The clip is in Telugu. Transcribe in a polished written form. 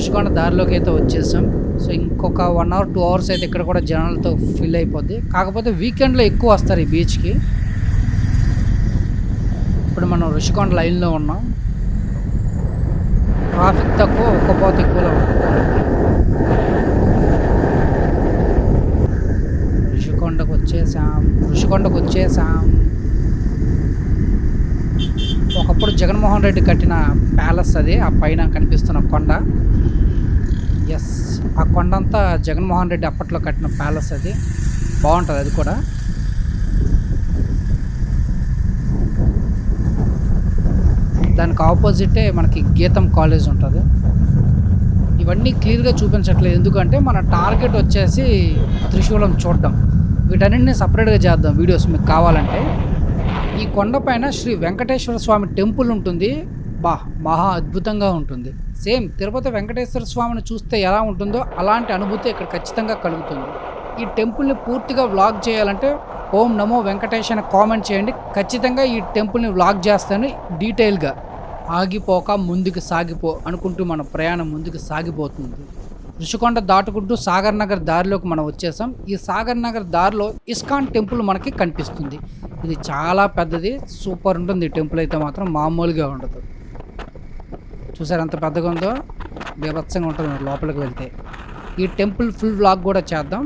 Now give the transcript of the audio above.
ఋషికొండ దారిలోకి అయితే వచ్చేసాం. సో, ఇంకొక 1 అవర్, 2 అవర్స్ అయితే ఇక్కడ కూడా జనాలతో ఫిల్ అయిపోద్ది. కాకపోతే వీకెండ్‌లో ఎక్కువ వస్తారు ఈ బీచ్‌కి. ఇప్పుడు మనం ఋషికొండ లైన్‌లో ఉన్నాం. ట్రాఫిక్ తక్కువ, ఉక్కపోత ఎక్కువలో ఉంది. ఋషికొండకొచ్చేసాం. ఋషికొండకొచ్చేసాం. ఒకప్పుడు జగన్మోహన్ రెడ్డి కట్టిన ప్యాలెస్ అది. ఆ పైన కనిపిస్తున్న కొండ. యెస్. ఆ కొండంతా జగన్మోహన్ రెడ్డి అప్పట్లో కట్టిన ప్యాలెస్ అది. బావుంటది అది కూడా. దానికి ఆపోజిటే మనకి గీతం కాలేజ్ ఉంటది. ఇవన్నీ క్లియర్‌గా చూపించట్లేదు. ఎందుకంటే మన టార్గెట్ వచ్చేసి త్రిశూలం చూడడం. వీటన్నిటిని సెపరేట్‌గా చేద్దాం వీడియోస్ మీకు కావాలంటే. ఈ కొండపైన శ్రీ వెంకటేశ్వర స్వామి టెంపుల్ ఉంటుంది. మహా అద్భుతంగా ఉంటుంది. సేమ్ తిరుపతి వెంకటేశ్వర స్వామిని చూస్తే ఎలా ఉంటుందో అలాంటి అనుభూతి ఇక్కడ ఖచ్చితంగా కలుగుతుంది. ఈ టెంపుల్‌ని పూర్తిగా వ్లాగ్ చేయాలంటే ఓం నమో వెంకటేష్ అని కామెంట్ చేయండి. ఖచ్చితంగా ఈ టెంపుల్‌ని వ్లాగ్ చేస్తాను డీటెయిల్‌గా. ఆగిపోక ముందుకు సాగిపో అనుకుంటూ మన ప్రయాణం ముందుకు సాగిపోతుంది. ఋషికొండ దాటుకుంటూ సాగర్ నగర్ దారిలోకి మనం వచ్చేసాం. ఈ సాగర్ నగర్ దారిలో ఇస్కాన్ టెంపుల్ మనకి కనిపిస్తుంది. ఇది చాలా పెద్దది. సూపర్ ఉంటుంది ఈ టెంపుల్ అయితే మాత్రం మామూలుగా ఉండదు. చూసారు ఎంత పెద్దగా ఉందో? బీభత్సంగా ఉంటుంది లోపలికి వెళ్తే. ఈ టెంపుల్ ఫుల్ వ్లాగ్ కూడా చేద్దాం.